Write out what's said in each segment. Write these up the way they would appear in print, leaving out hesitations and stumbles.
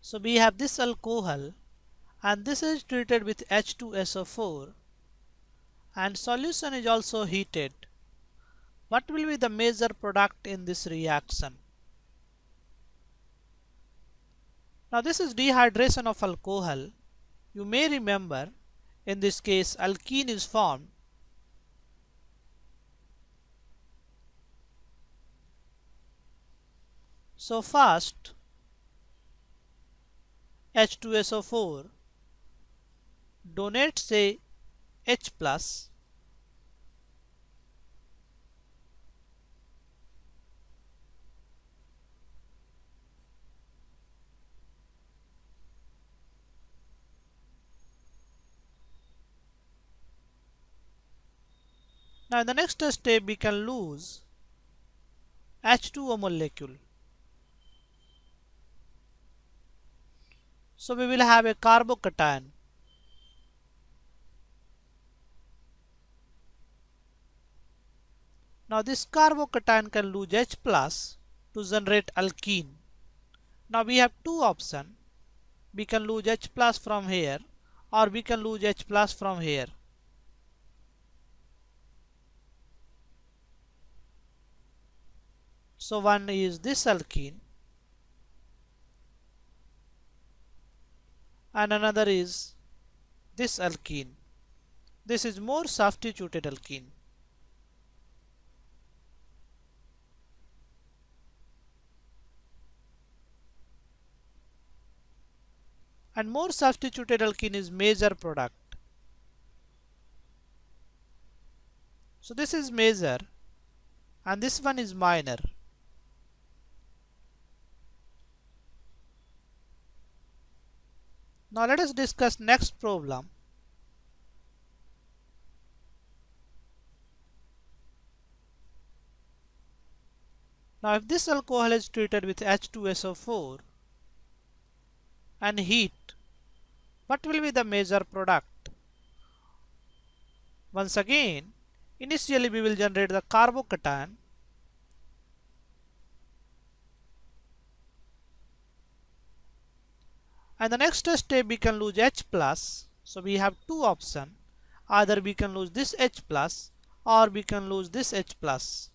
So we have this alcohol and this is treated with H2SO4 and solution is also heated. What will be the major product in this reaction? Now this is dehydration of alcohol. You may remember in this case alkene is formed. So first H2SO4 donates a H plus now in the next step we can lose H2O molecule. So we will have a carbocation. Now this carbocation can lose H plus to generate alkene. Now we have two options. We can lose H plus from here or we can lose H plus from here. So one is this alkene and another is this alkene. This is more substituted alkene. And more substituted alkene is major product. So this is major and this one is minor. Now let us discuss next problem. Now if this alcohol is treated with H2SO4 and heat, what will be the major product? Once again, initially we will generate the carbocation and the next step we can lose H plus. So we have two options. Either we can lose this H plus or we can lose this H plus.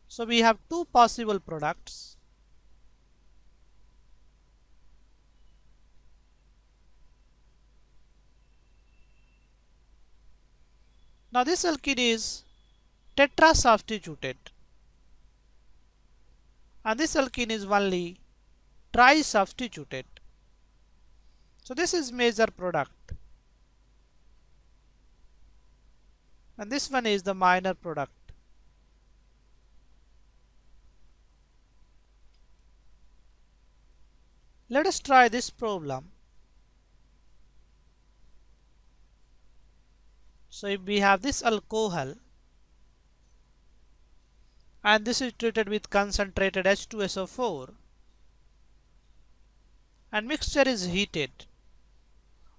So we have two possible products. Now this alkene is tetrasubstituted and this alkene is only trisubstituted. So this is major product and this one is the minor product. Let us try this problem. So if we have this alcohol and this is treated with concentrated H2SO4 and mixture is heated.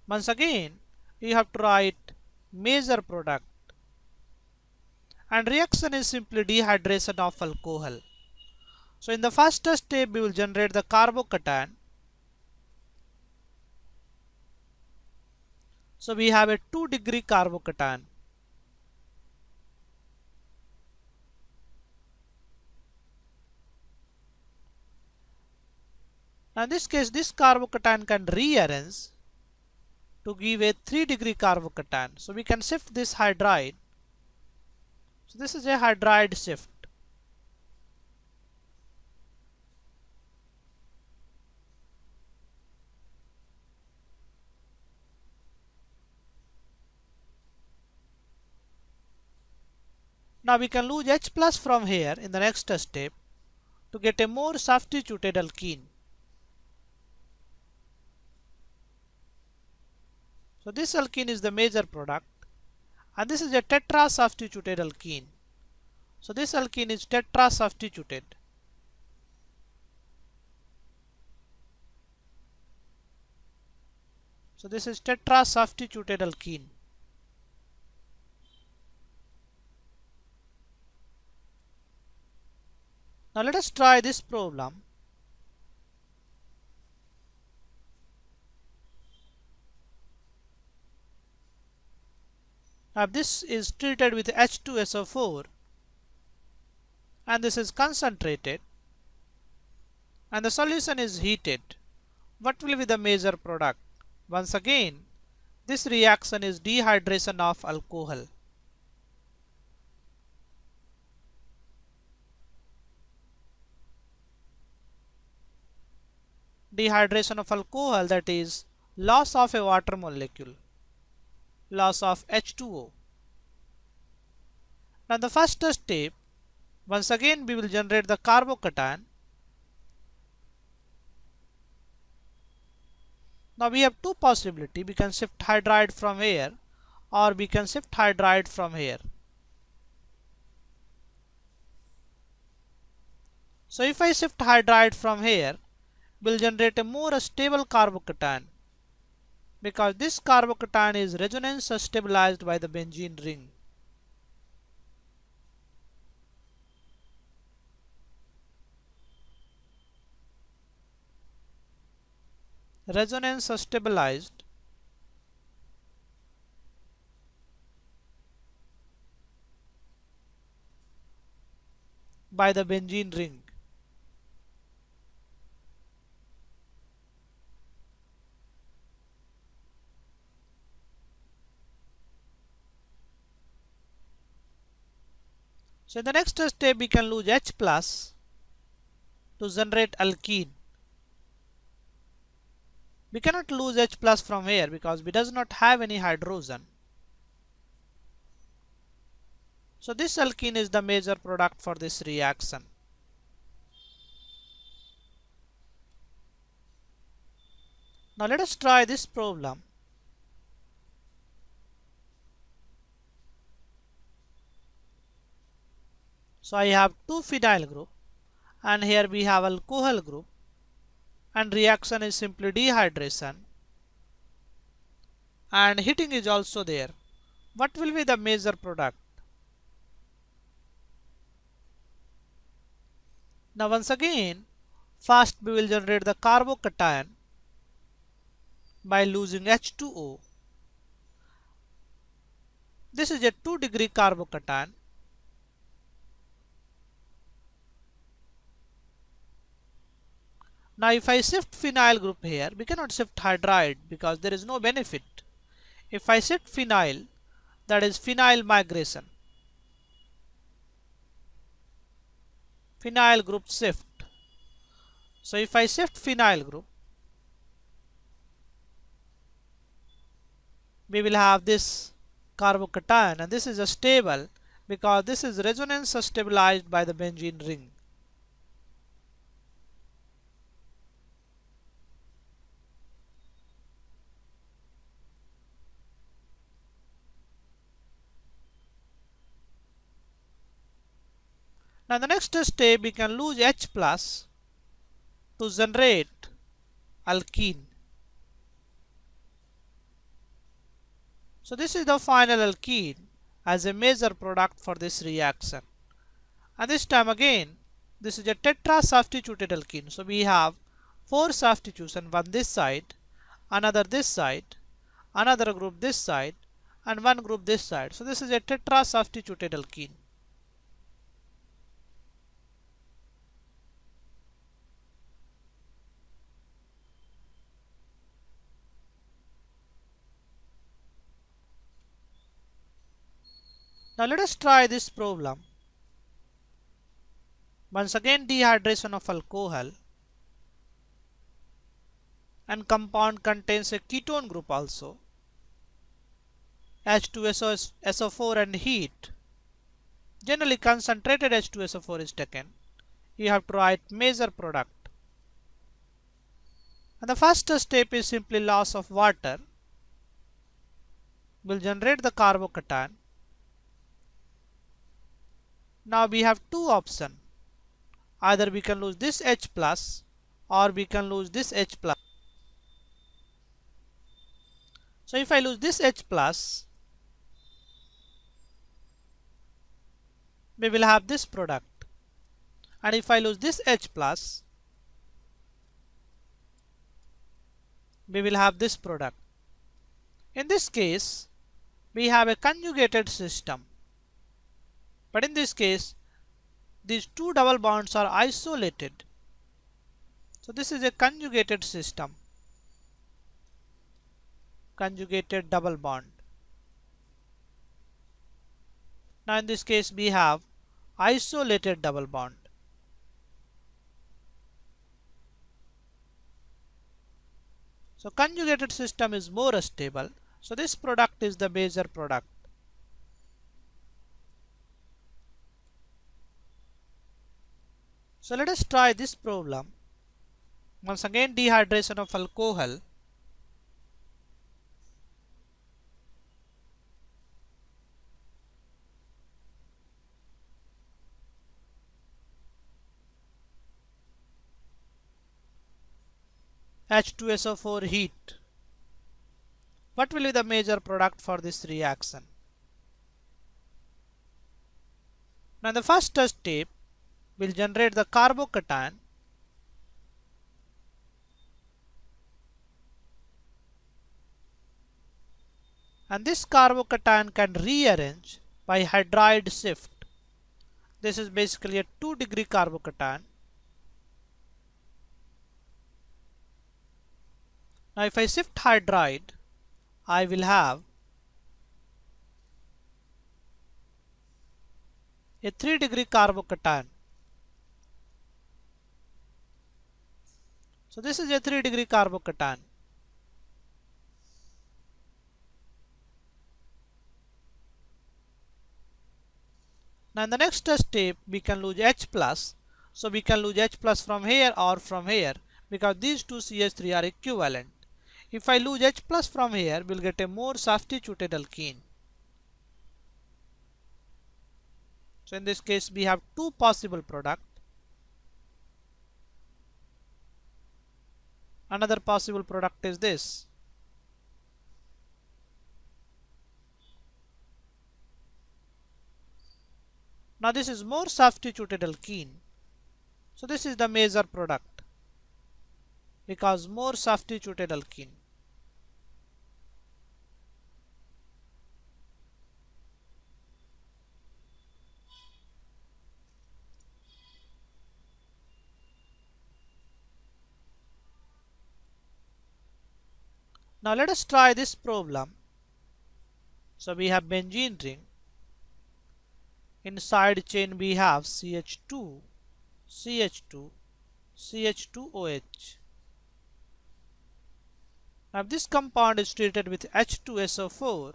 Once again you have to write major product and reaction is simply dehydration of alcohol. So in the first step we will generate the carbocation. So we have a 2-degree carbocation. Now in this case this carbocation can rearrange to give a 3-degree carbocation. So we can shift this hydride. So this is a hydride shift. Now we can lose H plus from here in the next step to get a more substituted alkene. So this alkene is the major product and this is a tetrasubstituted alkene. So this alkene is tetrasubstituted. So this is tetrasubstituted alkene. Now let us try this problem. This is treated with H2SO4 and this is concentrated and the solution is heated. What will be the major product? Once again, this reaction is dehydration of alcohol. Dehydration of alcohol, that is loss of a water molecule, loss of H2O. Now the first step, once again we will generate the carbocation. Now we have two possibilities. We can shift hydride from here or we can shift hydride from here. So if I shift hydride from here, we'll generate a more stable carbocation because this carbocation is resonance stabilized by the benzene ring. Resonance stabilized by the benzene ring. So in the next step we can lose H plus to generate alkene. We cannot lose H plus from here because we does not have any hydrogen. So this alkene is the major product for this reaction. Now let us try this problem. So I have two phenyl group and here we have alcohol group and reaction is simply dehydration and heating is also there. What will be the major product? Now once again, first we will generate the carbocation by losing H2O. This is a 2-degree carbocation. Now if I shift phenyl group here, we cannot shift hydride because there is no benefit. If I shift phenyl, that is phenyl migration. Phenyl group shift. So if I shift phenyl group, we will have this carbocation and this is a stable because this is resonance stabilized by the benzene ring. Now the next step we can lose H plus to generate alkene. So this is the final alkene as a major product for this reaction. And this time again, this is a tetra substituted alkene. So we have 4 substitution, one this side, another this side, another group this side, and one group this side. So this is a tetra substituted alkene. Now let us try this problem. Once again dehydration of alcohol and compound contains a ketone group also. H2SO4 and heat. Generally concentrated H2SO4 is taken. You have to write major product. And the first step is simply loss of water. Will generate the carbocation. Now we have two options. Either we can lose this H plus or we can lose this H plus. So if I lose this H plus, we will have this product. And if I lose this H plus, we will have this product. In this case, we have a conjugated system. But in this case, these two double bonds are isolated. So this is a conjugated system. Conjugated double bond. Now in this case we have isolated double bond. So conjugated system is more stable. So this product is the major product. So let us try this problem. Once again, dehydration of alcohol. H2SO4 heat. What will be the major product for this reaction? Now the first step will generate the carbocation, and this carbocation can rearrange by hydride shift. This is basically a 2-degree carbocation. Now if I shift hydride, I will have a 3-degree carbocation. So this is a 3-degree carbocation. Now in the next step we can lose H plus. So we can lose H plus from here or from here because these two CH3 are equivalent. If I lose H plus from here, we'll get a more substituted alkene. So in this case we have two possible products. Another possible product is this. Now this is more substituted alkene. So this is the major product because more substituted alkene. Now let us try this problem. So we have benzene ring. In side chain we have CH2, CH2, CH2OH. Now if this compound is treated with H2SO4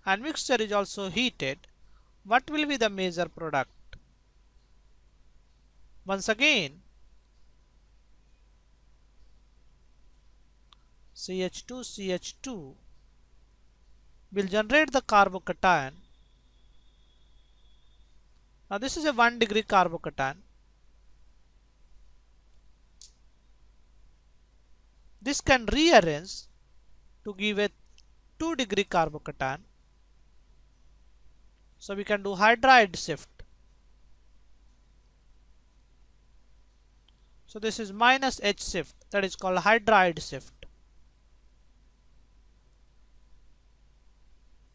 and mixture is also heated, what will be the major product? Once again, CH2, CH2 will generate the carbocation. Now this is a 1-degree carbocation. This can rearrange to give a 2-degree carbocation. So we can do hydride shift. So this is minus H shift, that is called hydride shift.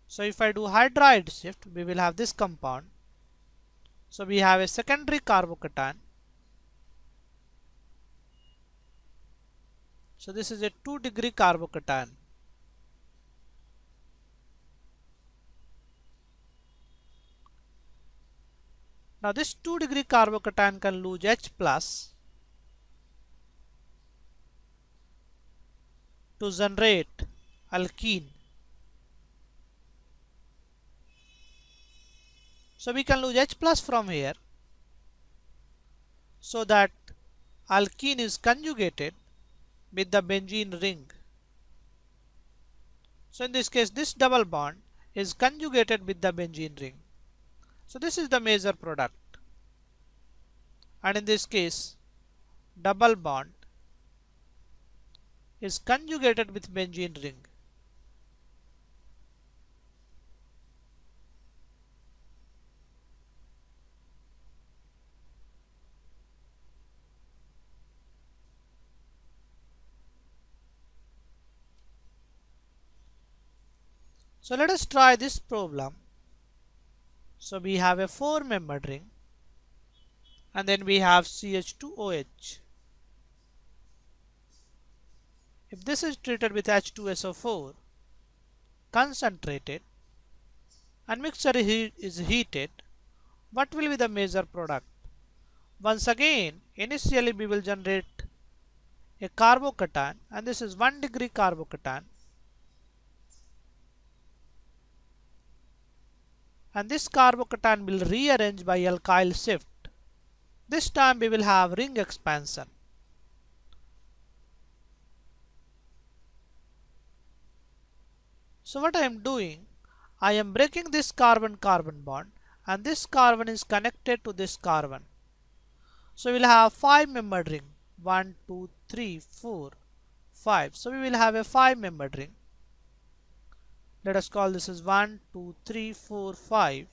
So if I do hydride shift, we will have this compound. So we have a secondary carbocation. So this is a 2-degree carbocation. Now this 2-degree carbocation can lose H plus to generate alkene. So we can lose H plus from here so that alkene is conjugated with the benzene ring. So in this case this double bond is conjugated with the benzene ring. So this is the major product. And in this case double bond is conjugated with benzene ring. So let us try this problem. So we have a 4-membered ring and then we have CH2OH. If this is treated with H2SO4 concentrated and mixture is heated, what will be the major product? Once again, initially we will generate a carbocation and this is 1 degree carbocation, and this carbocation will rearrange by alkyl shift. This time we will have ring expansion. So what I am doing, I am breaking this carbon-carbon bond and this carbon is connected to this carbon. So we will have 5-membered ring. 1, 2, 3, 4, 5. So we will have a 5-membered ring. Let us call this as 1, 2, 3, 4, 5.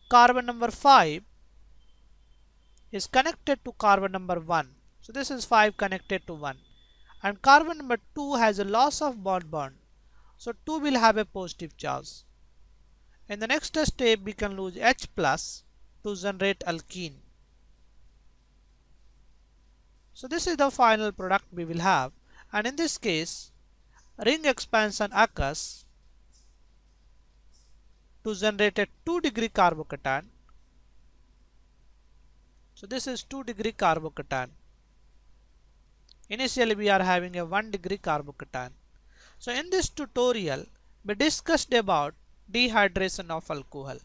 Carbon number 5 is connected to carbon number 1. So this is 5 connected to 1. And carbon number 2 has a loss of bond. So 2 will have a positive charge. In the next step we can lose H plus to generate alkene. So this is the final product we will have, and in this case ring expansion occurs to generate a 2 degree carbocation. So this is 2 degree carbocation. Initially we are having a 1 degree carbocation. So in this tutorial we discussed about dehydration of alcohol.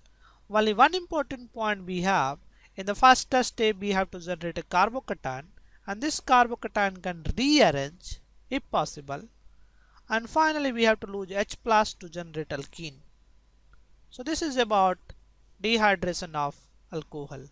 Only one important point we have, in the first step we have to generate a carbocation and this carbocation can rearrange if possible, and finally we have to lose H plus to generate alkene. So this is about dehydration of alcohol.